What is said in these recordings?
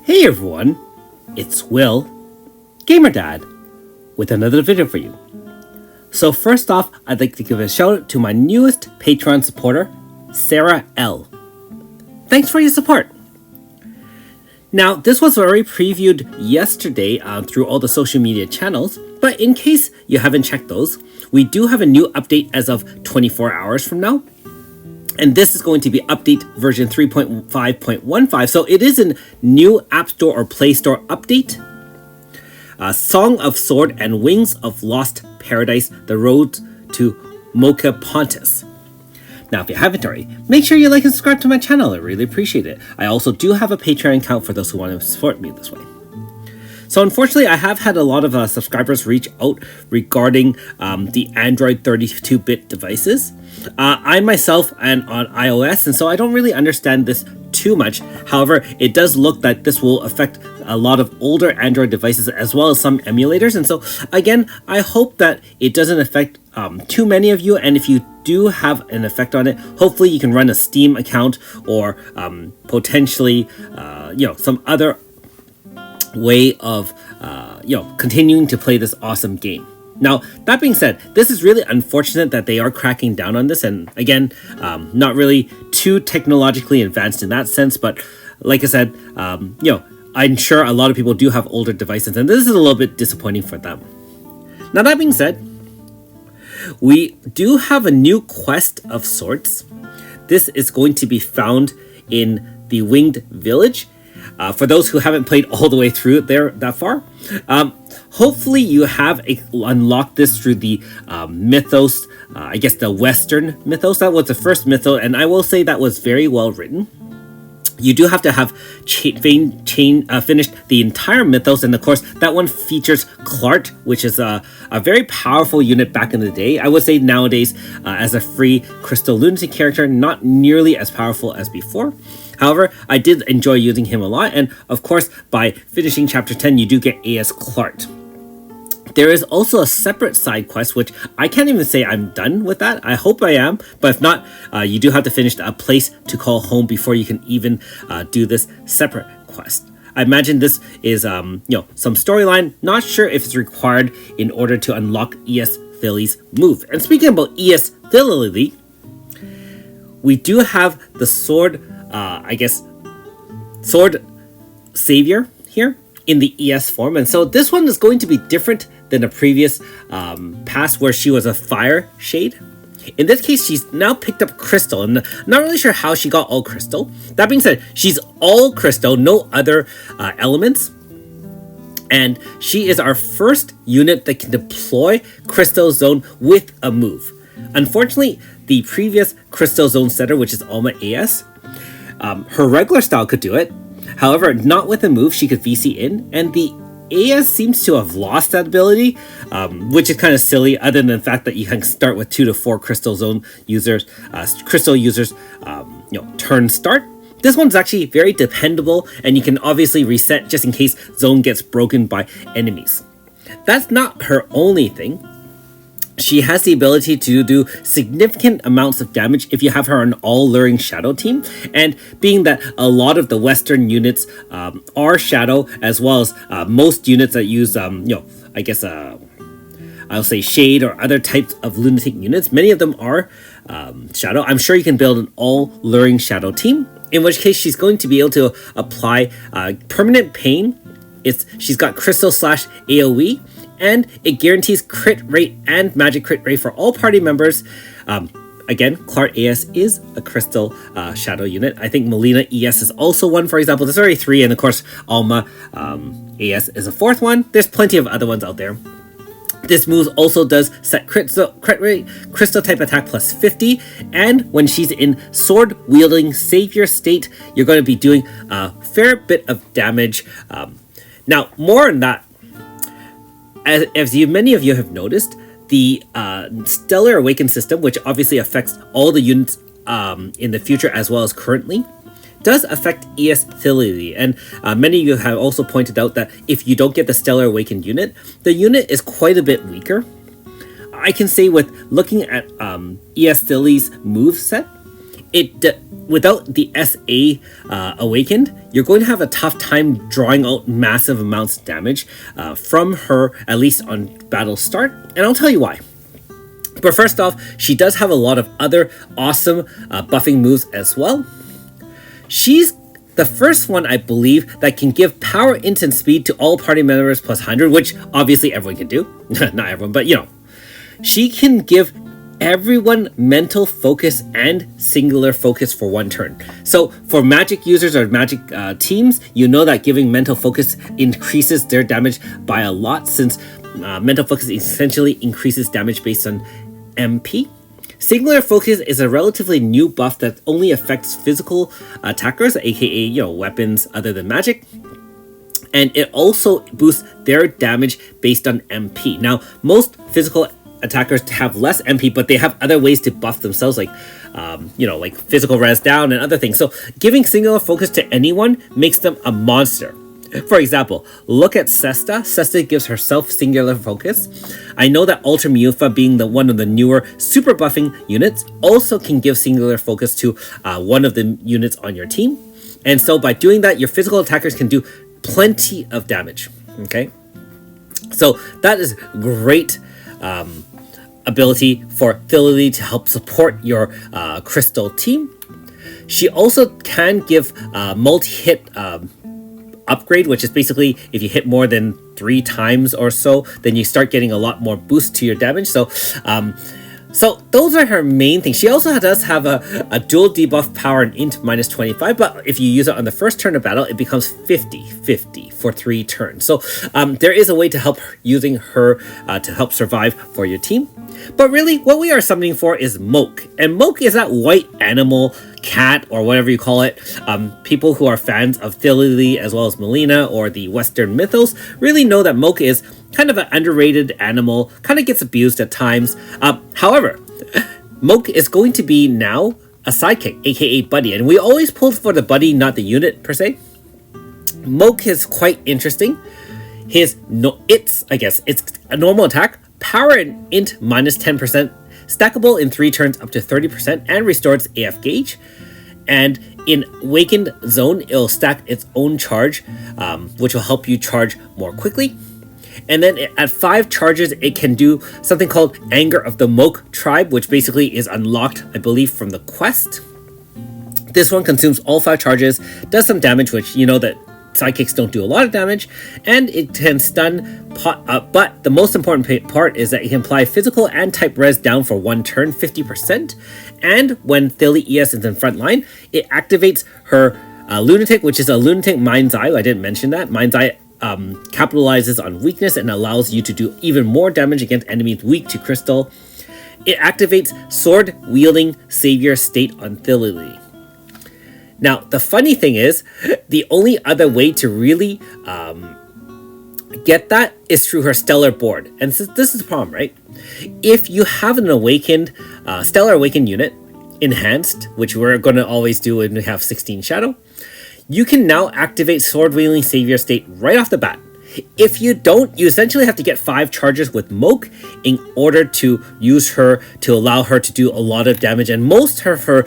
Hey everyone, it's Will, Gamer Dad, with another video for you. So first off, I'd like to give a shout out to my newest Patreon supporter, Sarah L. Thanks for your support. Now, this was already previewed yesterday through all the social media channels, but in case you haven't checked those, we do have a new update as of 24 hours from now. And this is going to be update version 3.5.15. So it is a new App Store or Play Store update. Song of Sword and Wings of Lost Paradise, The Road to Mocha Pontus. Now, if you haven't already, make sure you like and subscribe to my channel. I really appreciate it. I also do have a Patreon account for those who want to support me this way. So unfortunately, I have had a lot of subscribers reach out regarding the Android 32-bit devices. I myself am on iOS, and so I don't really understand this too much. However, it does look that this will affect a lot of older Android devices as well as some emulators. And so again, I hope that it doesn't affect too many of you. And if you do have an effect on it, hopefully you can run a Steam account or potentially, some other way of continuing to play this awesome game. Now, that being said, this is really unfortunate that they are cracking down on this, and again, not really too technologically advanced in that sense, but like I said, I'm sure a lot of people do have older devices, and this is a little bit disappointing for them. Now, that being said, we do have a new quest of sorts. This is going to be found in the Winged Village. For those who haven't played all the way through there that far, hopefully you have unlocked this through the mythos, I guess the Western mythos. That was the first mythos, and I will say that was very well written. You do have to have finished the entire mythos, and of course that one features Clark, which is a very powerful unit back in the day. I would say nowadays as a free Crystal Lunacy character, not nearly as powerful as before. However, I did enjoy using him a lot, and of course, by finishing Chapter 10, you do get AS Clark. There is also a separate side quest, which I can't even say I'm done with that. I hope I am, but if not, you do have to finish A Place to Call Home before you can even do this separate quest. I imagine this is, some storyline. Not sure if it's required in order to unlock ES Thillelille's move. And speaking about ES Thillelille, we do have the sword. Sword Savior here in the ES form. And so this one is going to be different than the previous past where she was a fire shade. In this case, she's now picked up crystal, and not really sure how she got all crystal. That being said, she's all crystal, no other elements. And she is our first unit that can deploy Crystal Zone with a move. Unfortunately, the previous Crystal Zone setter, which is Alma AS, her regular style could do it. However, not with a move, she could VC in, and the AS seems to have lost that ability, which is kind of silly, other than the fact that you can start with 2 to 4 Crystal Zone users, turn start. This one's actually very dependable, and you can obviously reset just in case Zone gets broken by enemies. That's not her only thing. She has the ability to do significant amounts of damage if you have her on all luring shadow team. And being that a lot of the Western units are shadow, as well as most units that use, I'll say shade or other types of lunatic units, many of them are shadow. I'm sure you can build an all luring shadow team, in which case she's going to be able to apply permanent pain. She's got crystal / AoE. And it guarantees crit rate and magic crit rate for all party members. Again, Clark AS is a crystal shadow unit. I think Melina ES is also one, for example. There's already 3, and of course, Alma AS is a 4th one. There's plenty of other ones out there. This move also does set crit rate, crystal type attack plus 50, and when she's in sword wielding savior state, you're going to be doing a fair bit of damage. Now, more on that. As many of you have noticed, the Stellar Awaken system, which obviously affects all the units in the future as well as currently, does affect ES Thillelille. And many of you have also pointed out that if you don't get the Stellar Awakened unit, the unit is quite a bit weaker. I can say with looking at ES Thillelille's move set, it without the SA awakened, you're going to have a tough time drawing out massive amounts of damage from her, at least on battle start, and I'll tell you why. But first off, she does have a lot of other awesome buffing moves as well. She's the first one, I believe, that can give power, instant speed to all party members plus 100, which obviously everyone can do. Not everyone, but she can give everyone mental focus and singular focus for one turn. So for magic users or magic teams, you know that giving mental focus increases their damage by a lot, since mental focus essentially increases damage based on MP. Singular focus is a relatively new buff that only affects physical attackers, aka weapons other than magic. And it also boosts their damage based on MP. Now, most physical attackers have less MP, but they have other ways to buff themselves, like like physical res down and other things. So giving singular focus to anyone makes them a monster. For example, look at Sesta. Sesta gives herself singular focus. I know that Ultra Miufa, being one of the newer super buffing units, also can give singular focus to one of the units on your team. And so by doing that, your physical attackers can do plenty of damage. Okay, so that is great ability for Thillelille to help support your crystal team. She also can give multi-hit upgrade, which is basically if you hit more than 3 times or so, then you start getting a lot more boost to your damage. So those are her main things. She also does have a dual debuff power and int minus 25, but if you use it on the first turn of battle, it becomes 50-50 for 3 turns. So there is a way to help using her to help survive for your team. But really, what we are summoning for is Moke. And Moke is that white animal, cat, or whatever you call it. People who are fans of Thillelille as well as Melina or the Western mythos really know that Moke is kind of an underrated animal, kind of gets abused at times. However, Moke is going to be now a sidekick, aka buddy. And we always pulled for the buddy, not the unit per se. Moke is quite interesting. It's a normal attack, power and int minus 10%, stackable in 3 turns up to 30%, and restores AF gauge. And in Awakened Zone, it'll stack its own charge, which will help you charge more quickly. And then at 5 charges, it can do something called Anger of the Moke Tribe, which basically is unlocked, I believe, from the quest. This one consumes all 5 charges, does some damage, which that sidekicks don't do a lot of damage, and it can stun, but the most important part is that it can apply physical and type res down for 1 turn, 50%, and when Thillelille ES is in front line, it activates her Lunatic, which is a Lunatic Mind's Eye. I didn't mention that. Mind's Eye capitalizes on weakness and allows you to do even more damage against enemies weak to crystal. It activates Sword Wielding Savior State on Thillelille. Now, the funny thing is, the only other way to really get that is through her Stellar Board. And this is the problem, right? If you have an awakened, Stellar Awakened unit, enhanced, which we're going to always do when we have 16 Shadow, you can now activate Sword Wielding Savior State right off the bat. If you don't, you essentially have to get 5 charges with Moke in order to use her to allow her to do a lot of damage. And most of her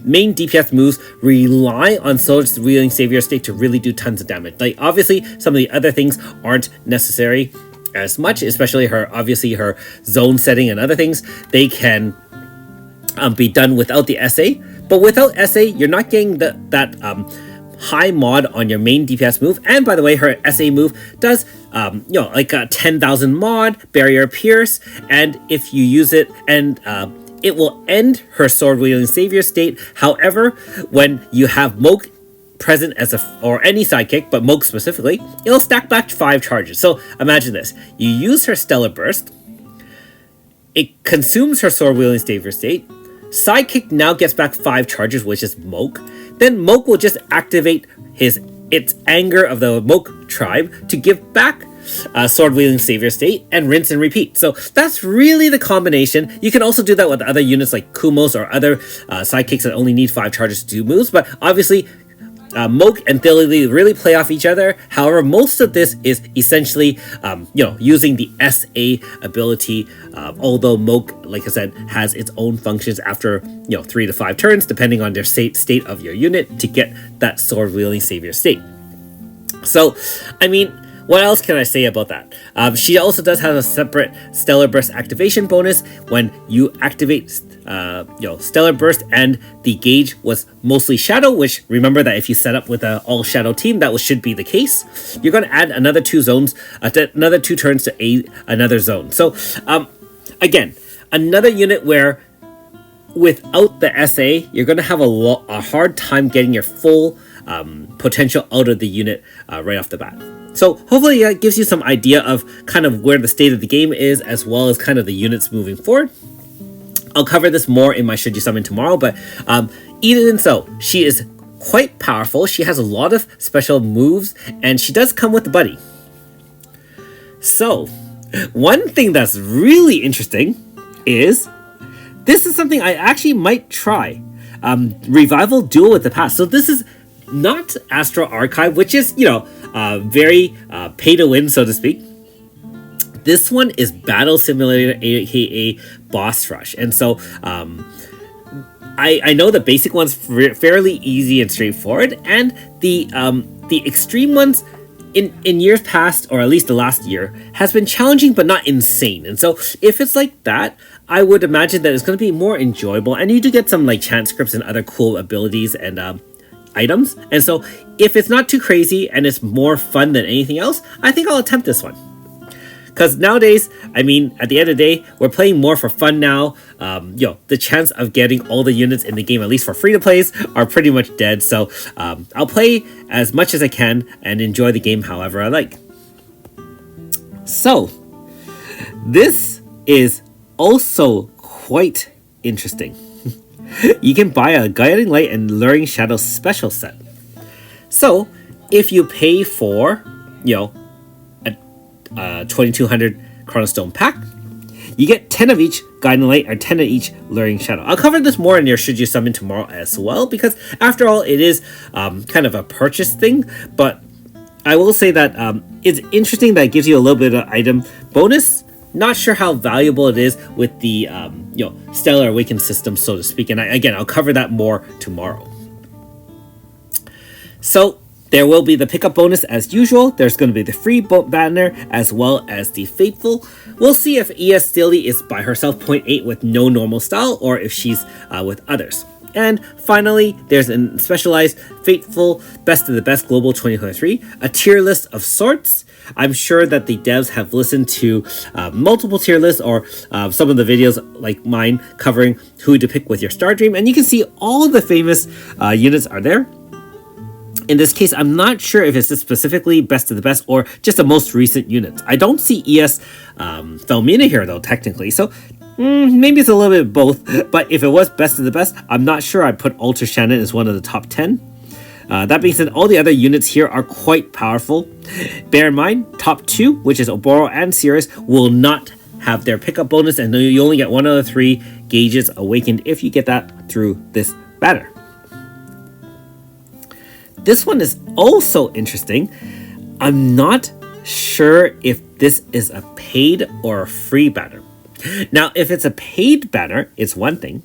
main DPS moves rely on Sword Wielding Savior State to really do tons of damage. Like, obviously, some of the other things aren't necessary as much, especially her zone setting and other things. They can be done without the SA. But without SA, you're not getting that high mod on your main DPS move. And by the way, her SA move does like a 10,000 mod, Barrier Pierce, and if you use it, and it will end her Sword Wielding Savior State. However, when you have Moke present or any sidekick, but Moke specifically, it'll stack back to 5 charges. So imagine this: you use her Stellar Burst, it consumes her Sword Wielding Savior State. Sidekick now gets back 5 charges, which is Moke. Then Moke will just activate its Anger of the Moke Tribe to give back Sword Wielding Savior State and rinse and repeat. So that's really the combination. You can also do that with other units like Kumos or other sidekicks that only need 5 charges to do moves. But obviously, Moke and Thillelille really play off each other. However, most of this is essentially, using the SA ability. Although Moke, like I said, has its own functions after 3 to 5 turns, depending on their state of your unit, to get that sword wielding savior state. So, I mean, what else can I say about that? She also does have a separate Stellar Burst activation bonus when you activate Stellar Burst and the gauge was mostly Shadow, which remember that if you set up with an all Shadow team, that should be the case. You're going to add another 2 zones, another 2 turns to another zone. So, again, another unit where without the SA, you're going to have a hard time getting your full potential out of the unit right off the bat. So hopefully that gives you some idea of kind of where the state of the game is, as well as kind of the units moving forward. I'll cover this more in my Should You Summon tomorrow, but even so, she is quite powerful. She has a lot of special moves, and she does come with the buddy. So, one thing that's really interesting is this is something I actually might try. Revival Duel with the Past. So this is not Astral Archive, which is, very pay to win, so to speak. This one is Battle Simulator, aka Boss Rush. And so I know the basic one's fairly easy and straightforward, and the extreme ones in years past, or at least the last year, has been challenging but not insane. And so if it's like that, I would imagine that it's going to be more enjoyable, and you do get some like chant scripts and other cool abilities and items. And so if it's not too crazy and it's more fun than anything else, I think I'll attempt this one. Because nowadays, I mean, at the end of the day, we're playing more for fun now. The chance of getting all the units in the game, at least for free-to-plays, are pretty much dead. So I'll play as much as I can and enjoy the game however I like. So, this is also quite interesting. You can buy a Guiding Light and Luring Shadow special set. So, if you pay for, a 2200 Chronostone pack, you get 10 of each Guiding Light or 10 of each Luring Shadow. I'll cover this more in your Should You Summon tomorrow as well, because after all, it is kind of a purchase thing, but I will say that it's interesting that it gives you a little bit of item bonus. Not sure how valuable it is with the Stellar Awaken system, so to speak. And I'll cover that more tomorrow. So there will be the pickup bonus as usual. There's going to be the free banner as well as the Faithful. We'll see if ES Steely is by herself 0.8 with no normal style, or if she's with others. And finally, there's a specialized Faithful Best of the Best Global 2023, a tier list of sorts. I'm sure that the devs have listened to multiple tier lists, or some of the videos like mine covering who to pick with your Star Dream, and you can see all of the famous units are there. In this case, I'm not sure if it's specifically Best of the Best or just the most recent units. I don't see ES Felmina here though, technically, so maybe it's a little bit of both. But if it was Best of the Best, I'm not sure I'd put Ultra Shannon as one of the top 10. That being said, all the other units here are quite powerful. Bear in mind, top 2, which is Oboro and Sirius, will not have their pickup bonus, and you only get 1 out of 3 gauges awakened if you get that through this banner. This one is also interesting. I'm not sure if this is a paid or a free banner. Now, if it's a paid banner, it's one thing.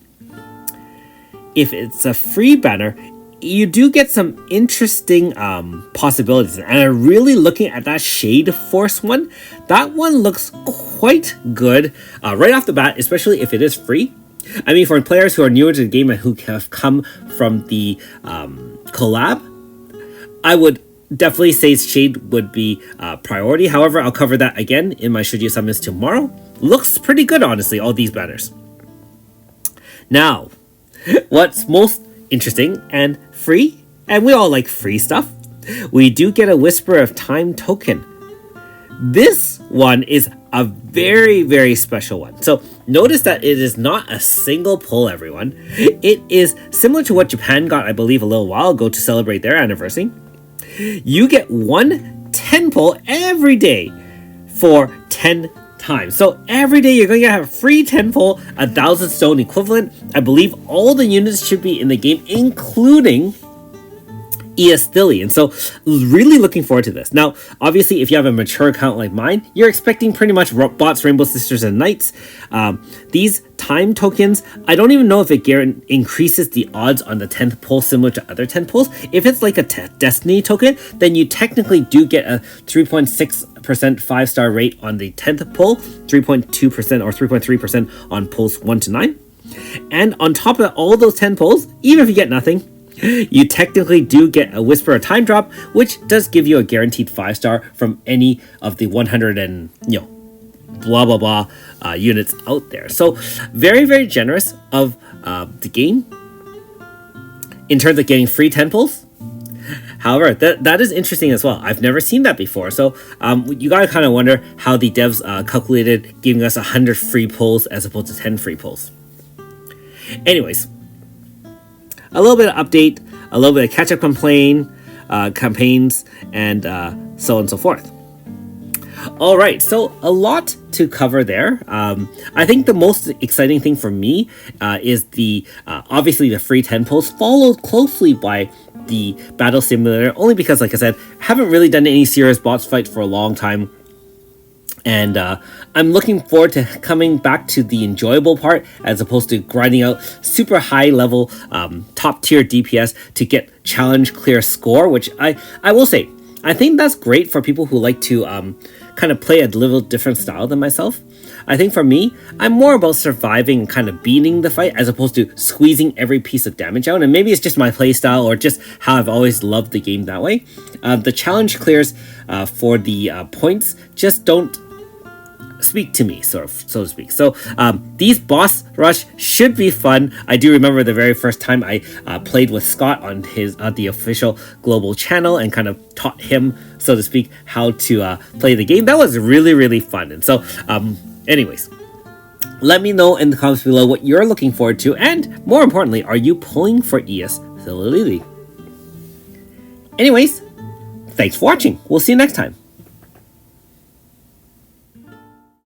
If it's a free banner, you do get some interesting possibilities. And I'm really looking at that Shade Force one. That one looks quite good right off the bat, especially if it is free. I mean, for players who are newer to the game and who have come from the collab, I would definitely say Shade would be priority. However, I'll cover that again in my Should You Summons tomorrow. Looks pretty good, honestly, all these banners. Now, what's most interesting and free, and we all like free stuff, we do get a Whisper of Time token. This one is a very, very special one. So notice that it is not a single pull, everyone. It is similar to what Japan got, I believe, a little while ago to celebrate their anniversary. You get 1 10 pull every day for 10 times. So every day you're going to have a free 10 pull, 1,000 stone equivalent. I believe all the units should be in the game, including ES Thillelille. And so really looking forward to this. Now, obviously, if you have a mature account like mine, you're expecting pretty much bots, Rainbow Sisters, and Knights. These time tokens, I don't even know if it increases the odds on the 10th pull similar to other 10 pulls. If it's like a Destiny token, then you technically do get a 3.6% 5-star rate on the 10th pull, 3.2% or 3.3% on pulls 1 to 9. And on top of all those 10 pulls, even if you get nothing, you technically do get a Whisperer time drop, which does give you a guaranteed 5-star from any of the 100 and, blah, blah, blah units out there. So very, very generous of the game in terms of getting free 10 pulls. However, that is interesting as well. I've never seen that before. So you gotta kind of wonder how the devs calculated giving us 100 free pulls as opposed to 10 free pulls. Anyways, a little bit of update, a little bit of catch-up campaigns, and so on and so forth. All right, so a lot to cover there. I think the most exciting thing for me is obviously the free 10 pulls, followed closely by the battle simulator, only because, like I said, I haven't really done any serious boss fight for a long time. And I'm looking forward to coming back to the enjoyable part as opposed to grinding out super high level top tier DPS to get challenge clear score, which I will say, I think that's great for people who like to kind of play a little different style than myself. I think for me, I'm more about surviving and kind of beating the fight as opposed to squeezing every piece of damage out. And maybe it's just my play style or just how I've always loved the game that way. The challenge clears for the points just don't speak to me, so to speak. So these boss rush should be fun. I do remember the very first time I played with Scott on the official global channel and kind of taught him, so to speak, how to play the game. That was really, really fun. And so anyways, let me know in the comments below what you're looking forward to, and more importantly, are you pulling for ES Thillelille? Anyways, thanks for watching. We'll see you next time.